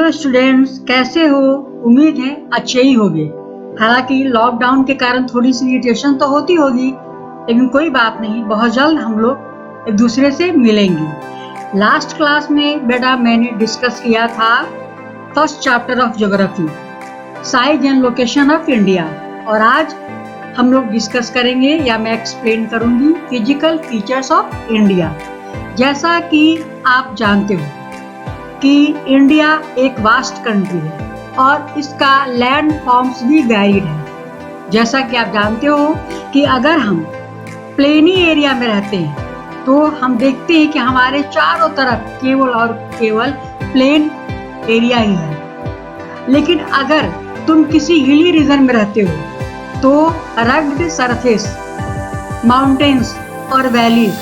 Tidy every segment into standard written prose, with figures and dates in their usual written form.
Hello students, कैसे हो? उम्मीद है अच्छे ही होंगे। हालांकि लॉकडाउन के कारण थोड़ी सी इरिटेशन तो होती होगी, लेकिन कोई बात नहीं, बहुत जल्द हम लोग एक दूसरे से मिलेंगे। लास्ट क्लास में बेटा मैंने डिस्कस किया था first chapter of geography, size and location of India, और आज हम लोग डिस्कस करेंगे या मैं एक्सप्लेन करूंगी फिजिकल फीचर्स ऑफ इंडिया। जैसा कि आप जानते हो कि इंडिया एक वास्ट कंट्री है और इसका लैंड फॉर्म्स भी वैरिड है। जैसा कि आप जानते हो कि अगर हम प्लेनी एरिया में रहते हैं तो हम देखते हैं कि हमारे चारों तरफ केवल और केवल प्लेन एरिया ही है। लेकिन अगर तुम किसी हिली रीजन में रहते हो तो रग्ड सरफेस, माउंटेन्स और वैलीज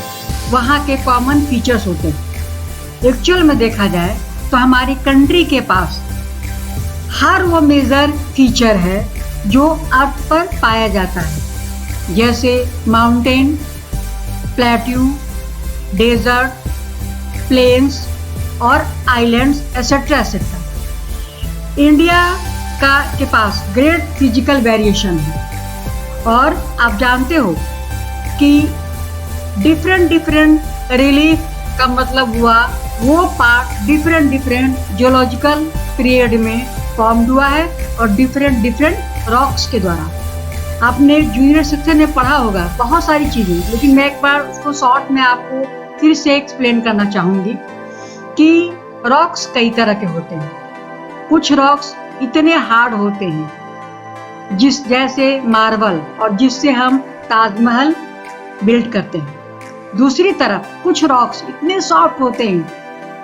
वहाँ के कॉमन फीचर्स होते हैं। एक्चुअल में देखा जाए तो हमारी कंट्री के पास हर वो मेजर फीचर है जो अर्थ पर पाया जाता है, जैसे माउंटेन, प्लेट्यू, डेजर्ट, प्लेन्स और आइलैंड्स एसेट्रा एसेट्रा। इंडिया के पास ग्रेट फिजिकल वेरिएशन है और आप जानते हो कि डिफरेंट रिलीफ का मतलब हुआ वो पार्ट डिफरेंट जियोलॉजिकल पीरियड में फॉर्म्ड हुआ है और डिफरेंट रॉक्स के द्वारा। आपने जूनियर सेक्शन में पढ़ा होगा बहुत सारी चीज़ें, लेकिन मैं एक बार उसको शॉर्ट में आपको फिर से एक्सप्लेन करना चाहूँगी कि रॉक्स कई तरह के होते हैं। कुछ रॉक्स इतने हार्ड होते हैं जैसे मार्बल, और जिससे हम ताजमहल बिल्ड करते हैं। दूसरी तरफ कुछ रॉक्स इतने सॉफ्ट होते हैं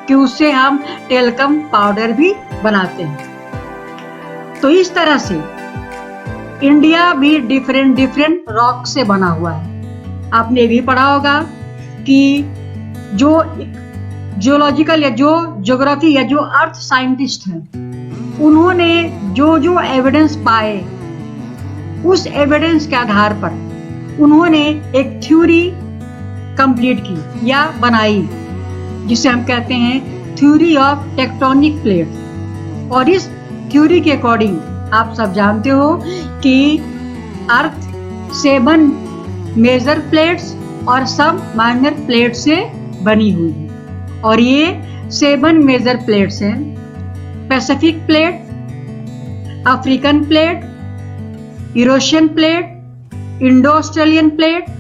कि उससे हम टेल्कम पाउडर भी बनाते हैं। तो इस तरह से इंडिया भी डिफरेंट रॉक से बना हुआ है। आपने भी पढ़ा होगा कि जो जियोलॉजिकल या जो ज्योग्राफी या जो अर्थ साइंटिस्ट हैं, उन्होंने जो एविडेंस पाए, उस एविडेंस के आधार पर उन्होंने एक थ्योरी कंप्लीट की या बनाई, जिसे हम कहते हैं थ्योरी ऑफ टेक्टोनिक प्लेट। और इस थ्योरी के अकॉर्डिंग आप सब जानते हो कि अर्थ 7 मेजर प्लेट्स और सब माइनर प्लेट से बनी हुई है। और ये 7 मेजर प्लेट्स हैं: Pacific plate, African plate, Eurasian plate, Indo Australian plate,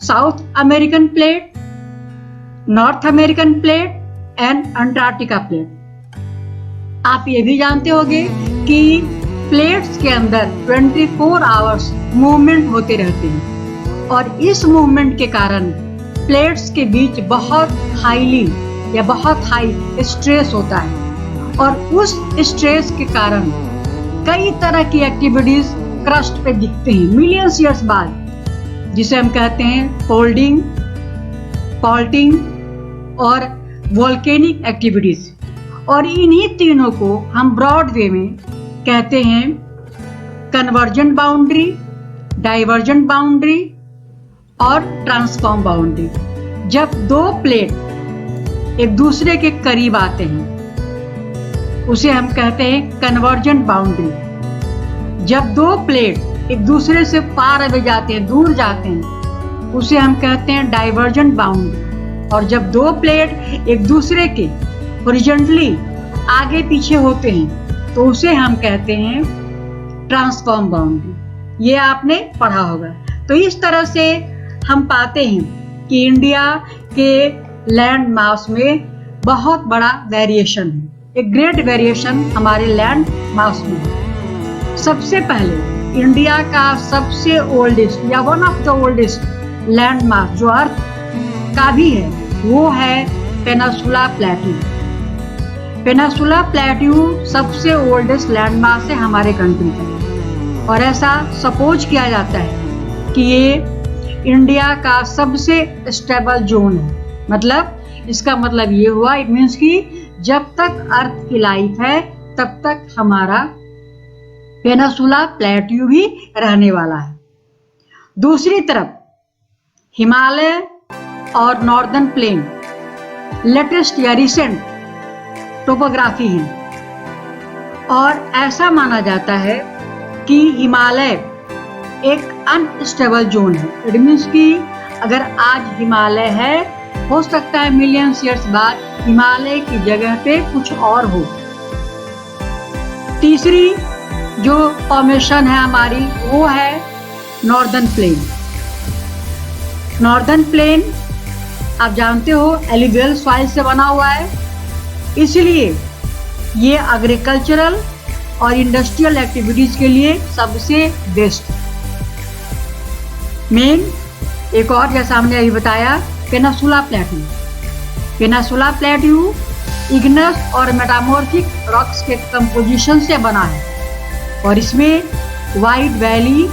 south American plate, north American plate and Antarctica plate. आप ये भी जानते होंगे कि प्लेट्स के अंदर 24 आवर्स मूवमेंट होते रहते हैं और इस मूवमेंट के कारण प्लेट्स के बीच बहुत हाई स्ट्रेस होता है और उस स्ट्रेस के कारण कई तरह की एक्टिविटीज क्रस्ट पे दिखते हैं मिलियंस ईयर्स बाद, जिसे हम कहते हैं फोल्डिंग, फॉल्टिंग और वोल्केनिक एक्टिविटीज। और इन्हीं तीनों को हम ब्रॉड वे में कहते हैं कन्वर्जेंट बाउंड्री, डाइवर्जेंट बाउंड्री और ट्रांसफॉर्म बाउंड्री। जब दो प्लेट एक दूसरे के करीब आते हैं उसे हम कहते हैं कन्वर्जेंट बाउंड्री। जब दो प्लेट एक दूसरे से पार अवे जाते हैं, दूर जाते हैं, उसे हम कहते हैं डाइवर्जेंट बाउंड्री। और जब दो प्लेट एक दूसरे के हॉरिजॉन्टली आगे पीछे होते हैं तो उसे हम कहते हैं ट्रांसफॉर्म बाउंड्री। ये आपने पढ़ा होगा। तो इस तरह से हम पाते हैं कि इंडिया के लैंड मास में बहुत बड़ा वेरिएशन है, एक ग्रेट वेरिएशन हमारे लैंड मास में है। सबसे पहले इंडिया का सबसे ओल्डेस्ट या one of the oldest land mass जो अर्थ का भी है वो है पेनिनसुला प्लेट्यू। पेनिनसुला प्लेट्यू सबसे ओल्डेस्ट लैंड मास है हमारे कंट्री का, और ऐसा सपोज किया जाता है कि ये इंडिया का सबसे स्टेबल जोन है। मतलब इसका मतलब ये हुआ, इट मीन्स कि जब तक अर्थ की लाइफ है तब तक हमारा पेनिनसुला प्लेट्यू भी रहने वाला है। दूसरी तरफ हिमालय और नॉर्दर्न प्लेन लेटेस्ट या रिसेंट टोपोग्राफी है और ऐसा माना जाता है कि हिमालय एक अनस्टेबल जोन है। इट मीन्स कि अगर आज हिमालय है, हो सकता है मिलियंस ईयर्स बाद हिमालय की जगह पे कुछ और हो। तीसरी जो फॉर्मेशन है हमारी वो है नॉर्दर्न प्लेन। नॉर्दर्न प्लेन आप जानते हो एलुवियल सॉइल से बना हुआ है, इसलिए ये एग्रीकल्चरल और इंडस्ट्रियल एक्टिविटीज के लिए सबसे बेस्ट। मेन एक और जैसा हमने अभी बताया peninsula plateau. Peninsula plateau Ignis और मेटामॉर्फिक रॉक्स के कंपोजिशन से बना है और इसमें वाइड वैली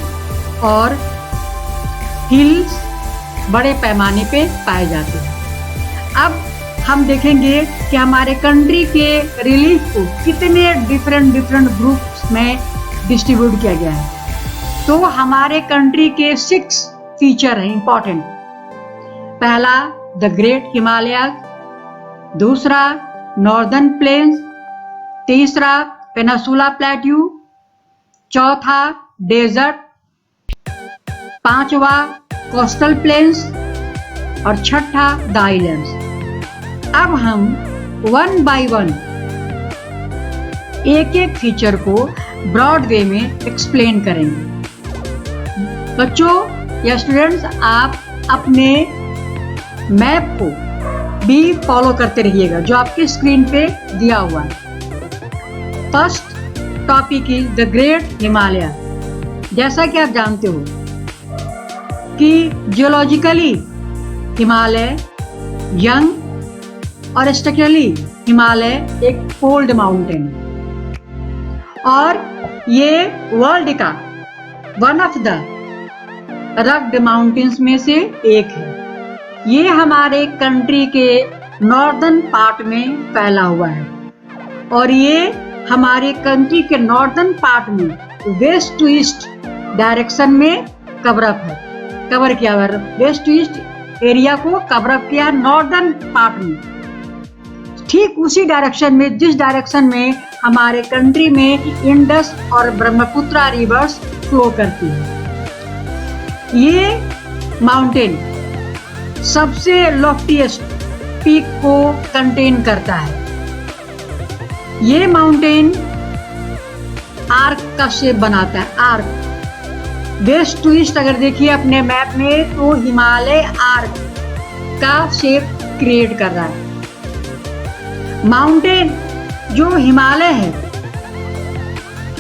और हिल्स बड़े पैमाने पे पाए जाते हैं। अब हम देखेंगे कि हमारे कंट्री के रिलीफ को कितने डिफरेंट ग्रुप्स में डिस्ट्रीब्यूट किया गया है। तो हमारे कंट्री के 6 फीचर हैं इंपॉर्टेंट। पहला द ग्रेट हिमालयाज, दूसरा नॉर्दर्न प्लेन्स, तीसरा पेनिनसुला प्लेट्यू, चौथा डेजर्ट, पांचवा कोस्टल प्लेन्स और छठा द आइलैंड्स। अब हम 1 बाय 1 एक फीचर को ब्रॉड वे में एक्सप्लेन करेंगे। बच्चों या स्टूडेंट्स, आप अपने मैप को भी फॉलो करते रहिएगा जो आपकी स्क्रीन पे दिया हुआ है। First topic is the great Himalaya. जैसा कि आप जानते हो कि जियोलॉजिकली हिमालय यंग और स्ट्रक्चरली हिमालय एक ओल्ड माउंटेन है और ये वर्ल्ड का one of the rugged mountains में से एक है। ये हमारे कंट्री के नॉर्दर्न पार्ट में फैला हुआ है और ये हमारे कंट्री के नॉर्दर्न पार्ट में वेस्ट टू ईस्ट डायरेक्शन में कवर किया हुआ है। वेस्ट टू ईस्ट एरिया को कवर अप किया नॉर्दर्न पार्ट में, ठीक उसी डायरेक्शन में जिस डायरेक्शन में हमारे कंट्री में इंडस और ब्रह्मपुत्र रिवर्स फ्लो करती है। ये माउंटेन सबसे लॉफ्टीएस्ट पीक को कंटेन करता है। ये माउंटेन आर्क का शेप बनाता है। आर्क वेस्ट टू ईस्ट अगर देखिए अपने मैप में तो हिमालय आर्क का शेप क्रिएट कर रहा है। माउंटेन जो हिमालय है,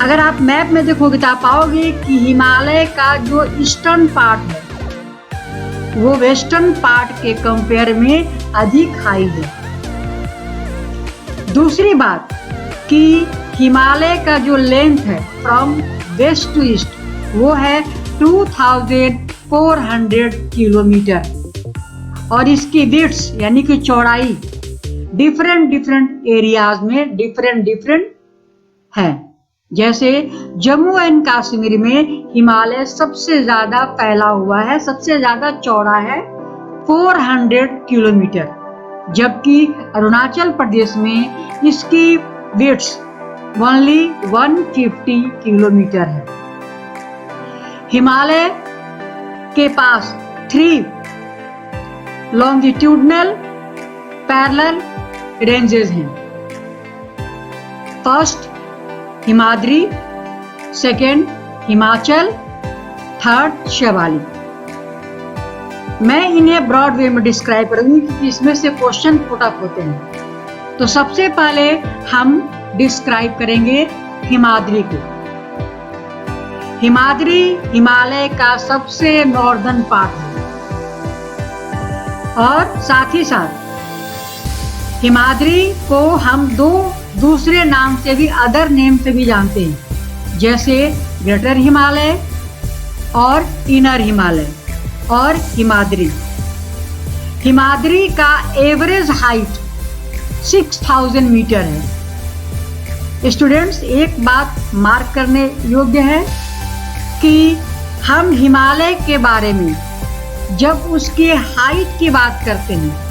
अगर आप मैप में देखोगे तो आप पाओगे कि हिमालय का जो ईस्टर्न पार्ट है वो वेस्टर्न पार्ट के कंपेयर में अधिक हाई है। दूसरी बात कि हिमालय का जो लेंथ है फ्रॉम वेस्ट टू ईस्ट वो है 2400 किलोमीटर और इसकी विड्थ यानी कि चौड़ाई डिफरेंट एरियाज में डिफरेंट है। जैसे जम्मू एंड कश्मीर में हिमालय सबसे ज्यादा फैला हुआ है, सबसे ज्यादा चौड़ा है 400 किलोमीटर, जबकि अरुणाचल प्रदेश में इसकी विड्थ ओनली 150 किलोमीटर है। हिमालय के पास 3 लॉन्गिट्यूडनल पैरेलल रेंजेस हैं। First Himadri, second Himachal, third Shivalik. मैं इन्हें ब्रॉड वे में डिस्क्राइब करूंगी क्योंकि इसमें से क्वेश्चन पुटअप होते हैं। तो सबसे पहले हम डिस्क्राइब करेंगे हिमाद्री को। हिमाद्री हिमालय का सबसे नॉर्दर्न पार्ट है और साथ ही साथ हिमाद्री को हम दूसरे नाम से भी, अदर नेम से भी जानते हैं, जैसे ग्रेटर हिमालय और इनर हिमालय और हिमाद्री। हिमाद्री का एवरेज हाइट 6000 मीटर है। स्टूडेंट्स, एक बात मार्क करने योग्य है कि हम हिमालय के बारे में जब उसके हाइट की बात करते हैं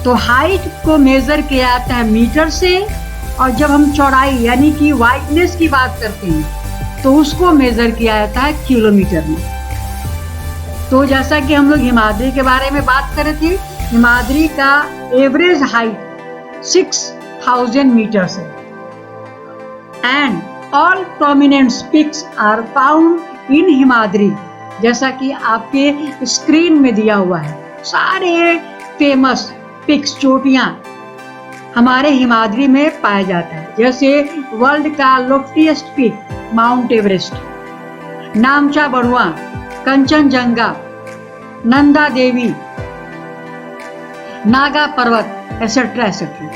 तो हाइट को मेजर किया जाता है मीटर से और जब हम चौड़ाई यानी कि वाइडनेस की बात करते हैं तो उसको मेजर किया जाता है किलोमीटर में। तो जैसा कि हम लोग हिमाद्री के बारे में बात कर रहे थे, हिमाद्री का एवरेज हाइट 6000 मीटर्स है and all prominent peaks are found in Himadri. जैसा कि आपके स्क्रीन में दिया हुआ है, सारे फेमस पिक्स, चोटियां हमारे हिमाद्री में पाया जाता है। जैसे वर्ल्ड का loftiest peak Mount Everest, Namcha Barwa, Kangchenjunga, Nanda Devi, Nanga Parbat, etcetera etcetera.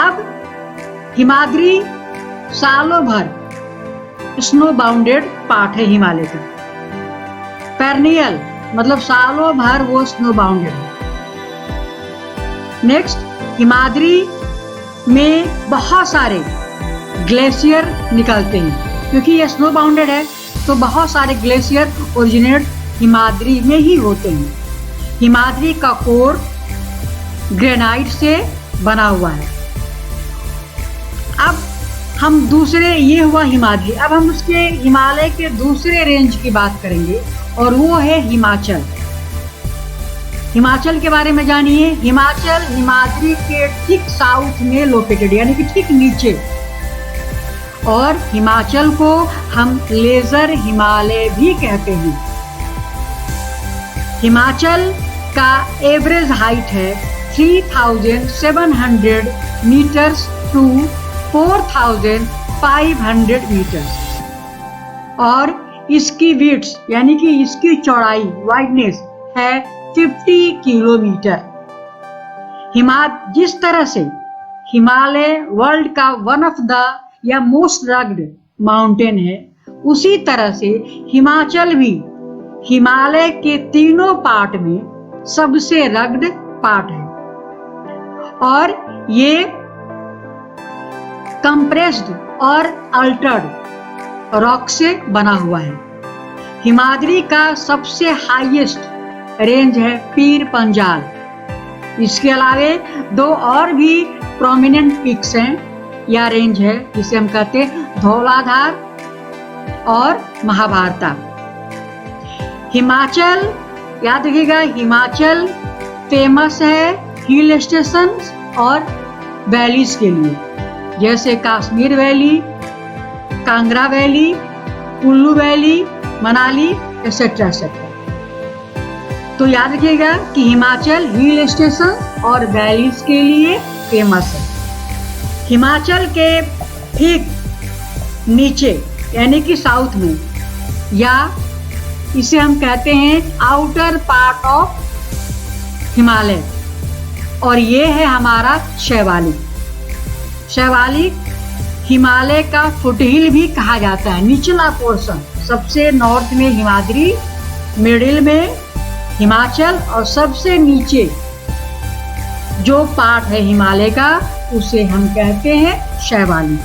अब हिमाद्री सालों भर स्नो बाउंडेड पार्ट है हिमालय का। पेरनियल मतलब सालों भर वो स्नो बाउंडेड है। नेक्स्ट, हिमाद्री में बहुत सारे ग्लेशियर निकलते हैं। क्योंकि ये स्नो बाउंडेड है तो बहुत सारे ग्लेशियर ओरिजिनेट हिमाद्री में ही होते हैं। हिमाद्री का कोर ग्रेनाइट से बना हुआ है। अब हम दूसरे, ये हुआ हिमाद्री, अब हम उसके हिमालय के दूसरे रेंज की बात करेंगे और वो है हिमाचल। हिमाचल के बारे में जानिए। हिमाचल हिमाद्री के ठीक साउथ में लोकेटेड, यानी कि ठीक नीचे। और हिमाचल को हम लेजर हिमालय भी कहते हैं। हिमाचल का एवरेज हाइट है 3700 मीटर्स टू 4500 मीटर्स और इसकी विड्थ यानी कि इसकी चौड़ाई, वाइडनेस है 50 किलोमीटर। जिस तरह से हिमालय वर्ल्ड का वन ऑफ द या मोस्ट रग्ड माउंटेन है, उसी तरह से हिमाचल भी हिमालय के तीनों पार्ट में सबसे रग्ड पार्ट है और ये कंप्रेस्ड और अल्टर्ड रॉक से बना हुआ है। हिमाद्री का सबसे हाईएस्ट रेंज है पीर पंजाल। इसके अलावे दो और भी प्रोमिनेंट पिक्स हैं या रेंज है, जिसे हम कहते हैं धौलाधार और महाभारता। हिमाचल, याद रखिएगा, हिमाचल फेमस है हिल स्टेशन और वैलीज के लिए, जैसे Kashmir valley, Kangra valley, Kullu valley, Manali, etcetera etcetera. तो याद रखिएगा कि हिमाचल हिल स्टेशन और वैलीज के लिए फेमस है। हिमाचल के ठीक नीचे यानी कि साउथ में, या इसे हम कहते हैं आउटर पार्ट ऑफ हिमालय, और ये है हमारा शैवालिक। शैवालिक हिमालय का फुटहिल भी कहा जाता है, निचला पोर्शन। सबसे नॉर्थ में हिमाद्री, मिडिल में हिमाचल और सबसे नीचे जो पार्ट है हिमालय का उसे हम कहते हैं शैवालिक।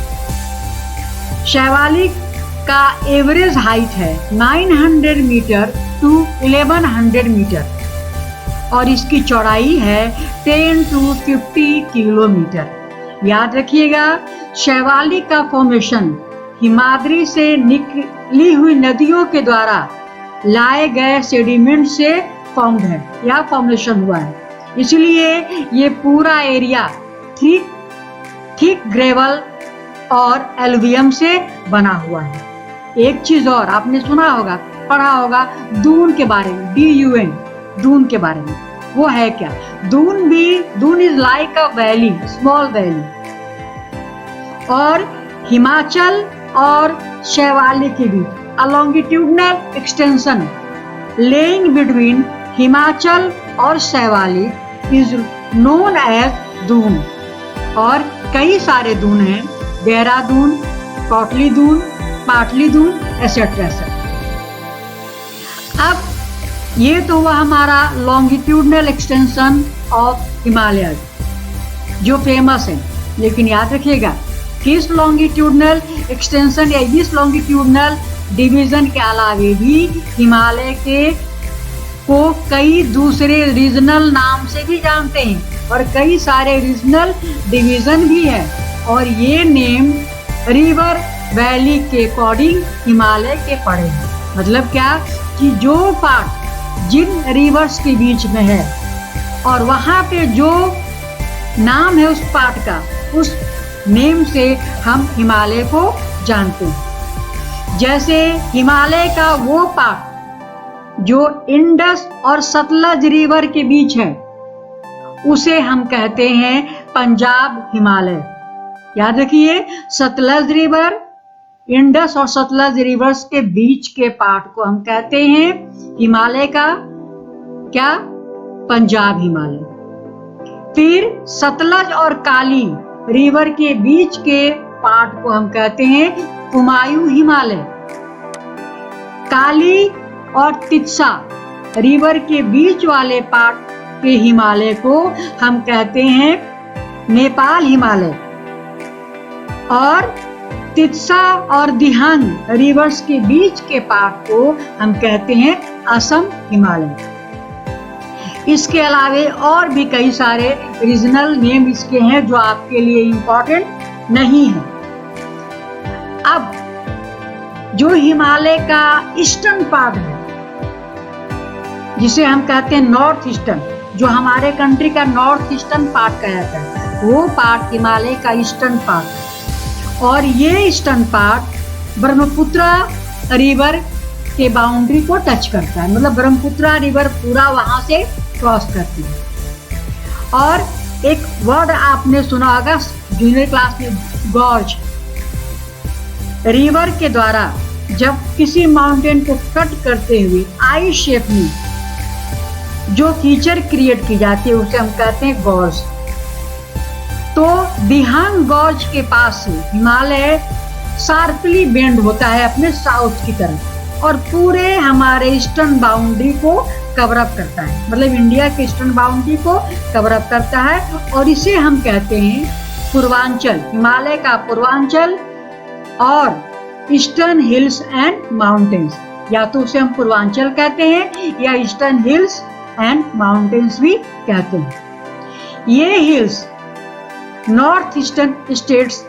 शैवालिक का एवरेज हाइट है 900 मीटर टू 1100 मीटर और इसकी चौड़ाई है 10 to 50 किलोमीटर। याद रखिएगा, शैवालिक का फॉर्मेशन हिमाद्री से निकली हुई नदियों के द्वारा लाए गए सेडिमेंट से फॉर्म्ड है या फॉर्मेशन हुआ है। इसलिए ये पूरा एरिया ठीक ग्रेवल और एल्वियम से बना हुआ है। एक चीज और आपने सुना होगा, पढ़ा होगा दून के बारे में, DUN, दून के बारे में। वो है क्या? Doon is like a valley, small valley. और हिमाचल और शैवालिक के बीच a longitudinal extension lying between Himachal और Shivalik is known as Doon. और कई सारे दून हैं, देहरादून, कोटली दून, पाटली दून, एसेट्रा एसेट्रा। अब ये तो हुआ हमारा लॉन्गिट्यूडनल एक्सटेंशन ऑफ हिमालय जो फेमस है। लेकिन याद रखिएगा कि इस लॉन्गिट्यूडनल एक्सटेंशन या इस लॉन्गिट्यूडनल डिवीजन के अलावे भी हिमालय के को कई दूसरे रीजनल नाम से भी जानते हैं। और कई सारे रीजनल डिवीजन भी है। और ये नेम रिवर वैली के अकॉर्डिंग हिमालय के पड़े हैं। मतलब क्या कि जो पार्ट जिन रिवर्स के बीच में है और वहाँ पे जो नाम है उस पार्ट का, उस नेम से हम हिमालय को जानते हैं। जैसे हिमालय का वो पार्ट जो इंडस और सतलज रिवर के बीच है, उसे हम कहते हैं पंजाब हिमालय। याद रखिए, सतलज रिवर, इंडस और सतलज रिवर्स के बीच के पार्ट को हम कहते हैं हिमालय का क्या? पंजाब हिमालय। फिर सतलज और काली रिवर के बीच के पार्ट को हम कहते हैं कुमायूं हिमालय। काली और तित्सा रिवर के बीच वाले पार्ट के हिमालय को हम कहते हैं नेपाल हिमालय। और तित्सा और दिहांग रिवर्स के बीच के पार्ट को हम कहते हैं असम हिमालय। इसके अलावे और भी कई सारे रीजनल नेम इसके हैं जो आपके लिए इम्पोर्टेंट नहीं है। अब जो हिमालय का ईस्टर्न पार्ट है, जिसे हम कहते हैं नॉर्थ ईस्टर्न, जो हमारे कंट्री का नॉर्थ ईस्टर्न पार्ट कहा जाता है, वो पार्ट हिमालय का ईस्टर्न पार्ट है। और ये ईस्टर्न पार्ट ब्रह्मपुत्रा रिवर के बाउंड्री को टच करता है। मतलब ब्रह्मपुत्रा रिवर पूरा वहां से क्रॉस करती है। और एक वर्ड आपने सुना होगा जूनियर क्लास में, गॉर्ज। रिवर के द्वारा जब किसी माउंटेन को कट करते हुए आई शेप में जो फीचर क्रिएट की जाती है, उसे हम कहते हैं गॉर्ज। तो दिहांग गॉर्ज के पास से हिमालय शार्पली बेंड होता है अपने साउथ की तरफ और पूरे हमारे ईस्टर्न बाउंड्री को कवर अप करता है। मतलब इंडिया के ईस्टर्न बाउंड्री को कवर अप करता है और इसे हम कहते हैं पूर्वांचल, हिमालय का पूर्वांचल और ईस्टर्न हिल्स एंड माउंटेन्स। या तो उसे हम पूर्वांचल कहते हैं या ईस्टर्न हिल्स एंड माउंटेन्स भी कहते हैं। ये हिल्स नॉर्थ ईस्टर्न स्टेट्स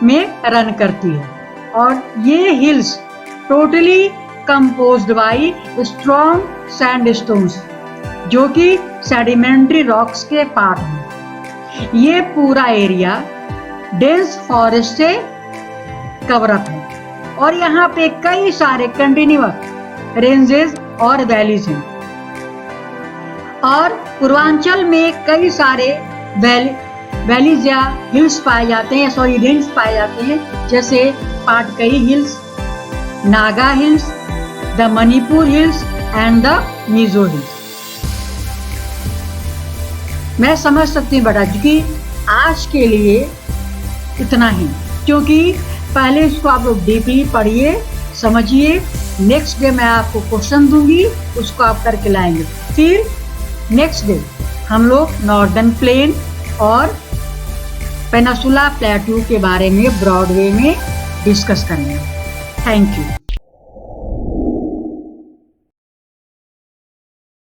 में रन करती है और ये hills totally composed bye strong sandstones, जो कि सेडिमेंट्री रॉक्स के पार्ट हैं। ये पूरा एरिया डेंस फॉरेस्ट से कवर अप है और यहाँ पे कई सारे कंटिन्यूअस रेंजेस और वैलीज हैं। और पूर्वांचल में कई सारे वैलीज या हिल्स पाए जाते हैं, रेंज पाए जाते हैं, जैसे Patkai hills, Naga hills, the Manipur hills and the Mizo hills. मैं समझ सकती हूँ बेटा, क्योंकि आज के लिए इतना ही, क्योंकि पहले इसको आप लोग डीपली पढ़िए, समझिए। नेक्स्ट डे मैं आपको क्वेश्चन दूंगी, उसको आप करके लाएंगे। फिर नेक्स्ट डे हम लोग नॉर्दर्न प्लेन और पेनिनसुला प्लेटू के बारे में ब्रॉड वे में डिस्कस करेंगे। Thank you.